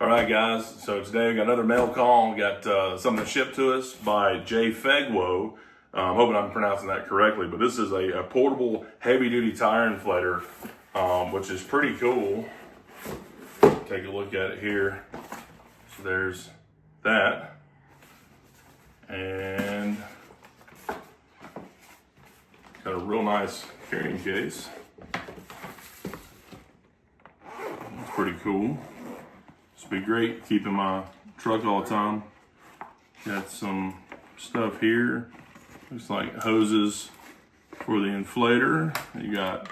All right, guys. So today we got another mail call. We got something shipped to us by JFEGWO. I'm hoping I'm pronouncing that correctly, but this is a portable heavy-duty tire inflator, which is pretty cool. Take a look at it here. So there's that, and got a real nice carrying case. It's pretty cool. This would be great keeping my truck all the time. Got some stuff here. Looks like hoses for the inflator. You got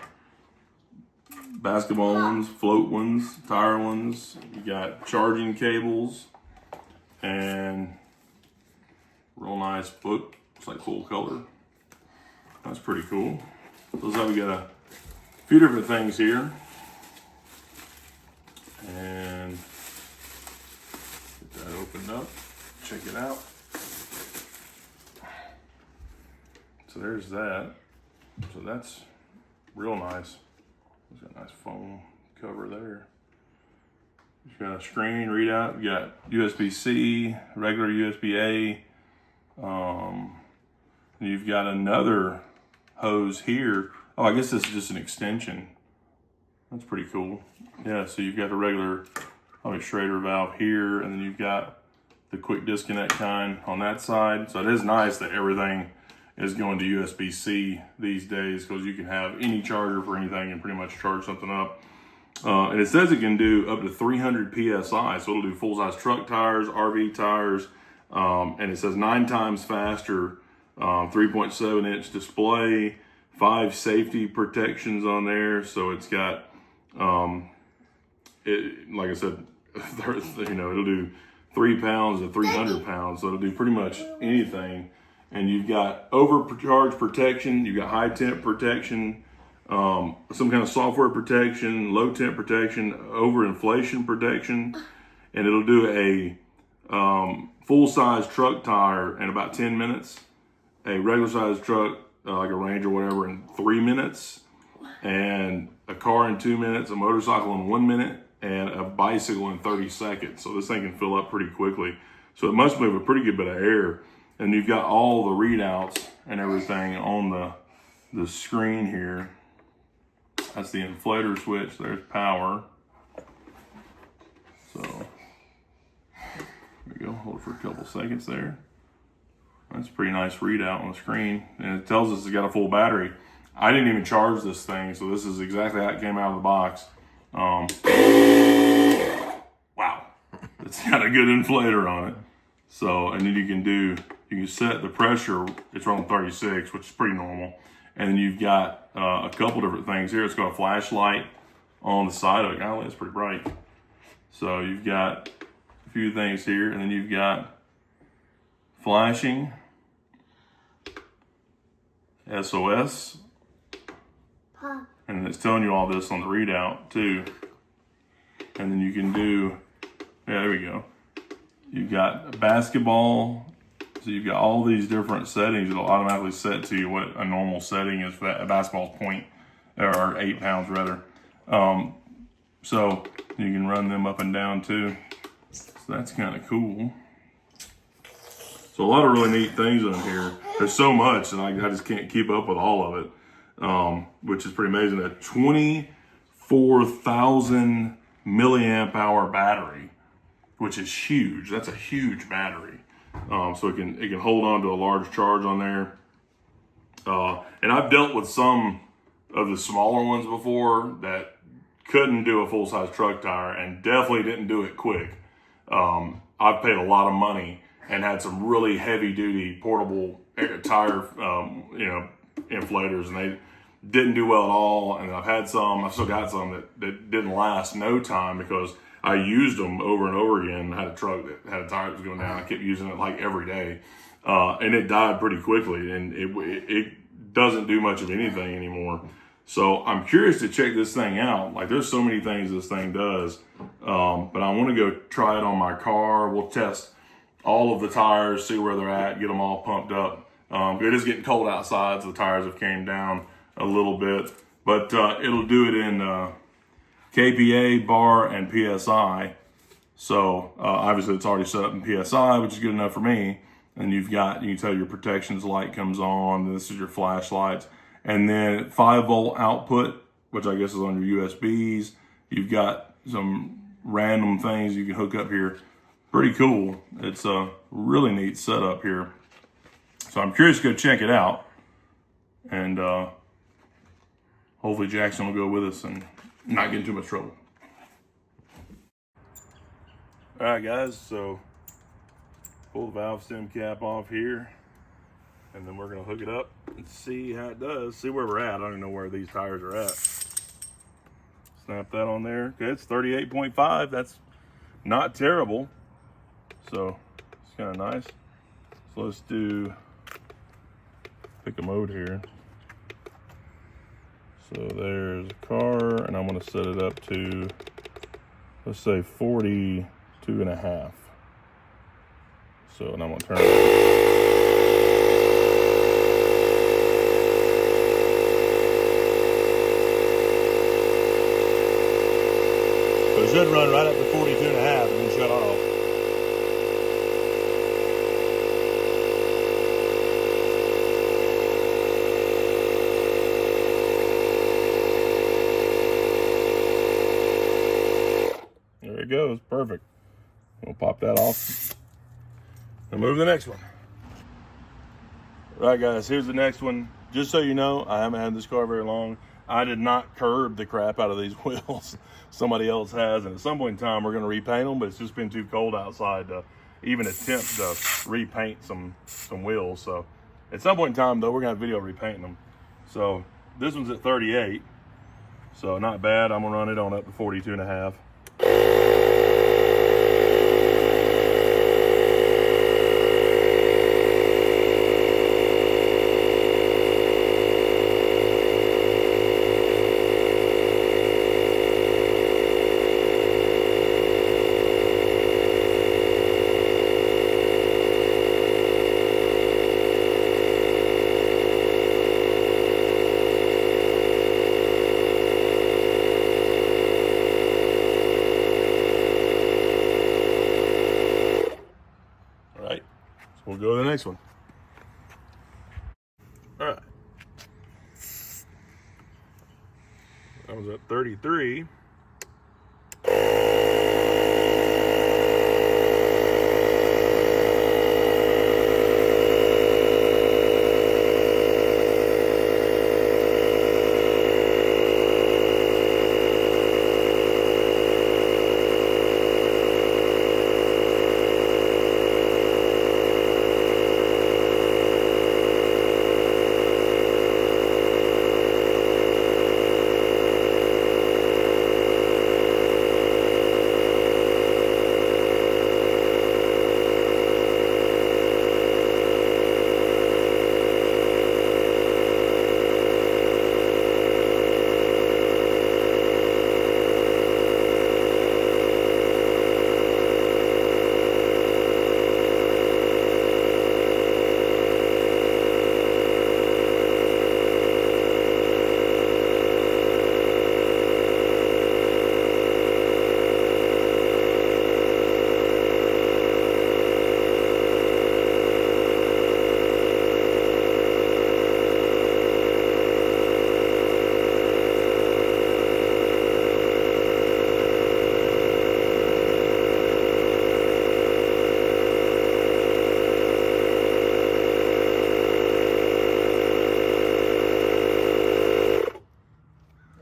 basketball ones, float ones, tire ones. You got charging cables and real nice book. It's like full color. That's pretty cool. Looks like we got a few different things here. And get that opened up. Check it out. So there's that. So that's real nice. It's got a nice foam cover there. You've got a screen readout. You got USB-C, regular USB-A. You've got another hose here. Oh, I guess this is just an extension. That's pretty cool. Yeah, so you've got the regular Schrader valve here, and then you've got the quick disconnect kind on that side. So it is nice that everything is going to USB-C these days, because you can have any charger for anything and pretty much charge something up. And it says it can do up to 300 PSI, so it'll do full-size truck tires, RV tires, and it says 9 times faster, 3.7-inch display, 5 safety protections on there. So it's got, like I said, it'll do 3 pounds to 300 pounds, so it'll do pretty much anything. And you've got overcharge protection, you've got high temp protection, some kind of software protection, low temp protection, over inflation protection, and it'll do a full-size truck tire in about 10 minutes, a regular size truck, like a Ranger or whatever, in 3 minutes, and a car in 2 minutes, a motorcycle in 1 minute, and a bicycle in 30 seconds. So this thing can fill up pretty quickly. So it must move a pretty good bit of air. And you've got all the readouts and everything on the screen here. That's the inflator switch. There's power. So there we go. Hold it for a couple seconds there. That's a pretty nice readout on the screen. And it tells us it's got a full battery. I didn't even charge this thing, so this is exactly how it came out of the box. Wow. It's got a good inflator on it. So, and then you can set the pressure. It's on 36, which is pretty normal. And then you've got a couple different things here. It's got a flashlight on the side of it. Golly, it's pretty bright. So you've got a few things here, and then you've got flashing, SOS, and it's telling you all this on the readout too. And then you can do, yeah, there we go. You've got basketball. So you've got all these different settings. It'll automatically set to you what a normal setting is for a basketball point, or 8 pounds rather. So you can run them up and down too. So that's kind of cool. So a lot of really neat things on here. There's so much, and I just can't keep up with all of it, which is pretty amazing. A 24,000 milliamp hour battery, which is huge. That's a huge battery. So it can hold on to a large charge on there. And I've dealt with some of the smaller ones before that couldn't do a full-size truck tire, and definitely didn't do it quick. I've paid a lot of money and had some really heavy-duty portable tire, inflators, and they didn't do well at all. And I've still got some that didn't last no time, because I used them over and over again. I had a truck that had a tire that was going down. I kept using it like every day. And it died pretty quickly, and it doesn't do much of anything anymore. So I'm curious to check this thing out. Like, there's so many things this thing does. But I want to go try it on my car. We'll test all of the tires, see where they're at, get them all pumped up. It is getting cold outside, so the tires have came down a little bit. But it'll do it in KPA, bar, and PSI. So obviously it's already set up in PSI, which is good enough for me. And you can tell your protections light comes on. This is your flashlights. And then 5-volt output, which I guess is on your USBs. You've got some random things you can hook up here. Pretty cool. It's a really neat setup here. So I'm curious to go check it out. And hopefully Jackson will go with us and not get in too much trouble. All right, guys, so pull the valve stem cap off here, and then we're gonna hook it up and see how it does, see where we're at. I don't even know where these tires are at. Snap that on there. Okay, it's 38.5. That's not terrible. So it's kind of nice. So let's pick a mode here. So there's a car, and I'm gonna set it up to, let's say 42.5. So, and I'm gonna turn it. So it should run right up to 42.5 and then shut off. There it goes, perfect. We'll pop that off and move to the next one. All right, guys, here's the next one. Just so you know, I haven't had this car very long. I did not curb the crap out of these wheels. Somebody else has, and at some point in time, we're gonna repaint them, but it's just been too cold outside to even attempt to repaint some wheels. So at some point in time, though, we're gonna have video repainting them. So this one's at 38, so not bad. I'm gonna run it on up to 42.5. We'll go to the next one. All right. That was at 33.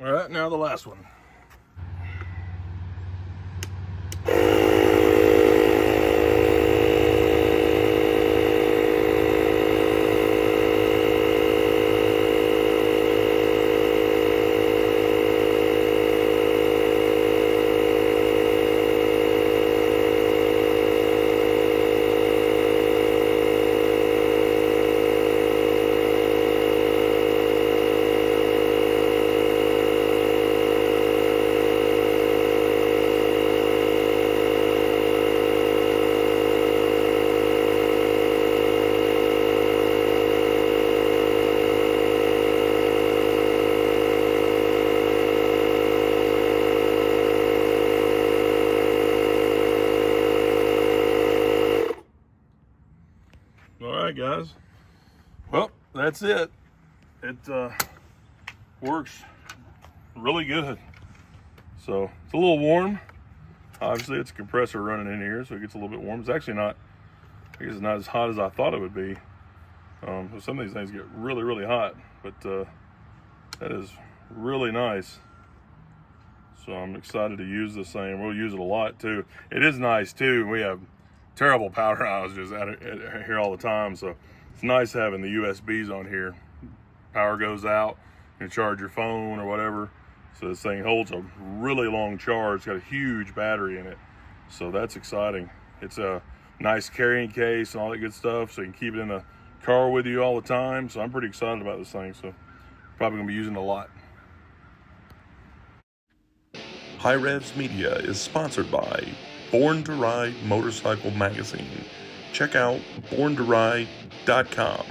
All right, now the last one. right, guys. Well, that's it. It works really good. So it's a little warm. Obviously, it's a compressor running in here, so it gets a little bit warm. It's actually not, I guess it's not as hot as I thought it would be. Some of these things get really, really hot, but that is really nice. So I'm excited to use this thing. We'll use it a lot too. It is nice too. We have terrible power outages at here all the time, so it's nice having the USBs on here. Power goes out, you can charge your phone or whatever. So this thing holds a really long charge. It's got a huge battery in it. So that's exciting. It's a nice carrying case and all that good stuff. So you can keep it in the car with you all the time. So I'm pretty excited about this thing. So probably gonna be using it a lot. HiRevz Media is sponsored by Born to Ride Motorcycle Magazine. Check out borntoride.com.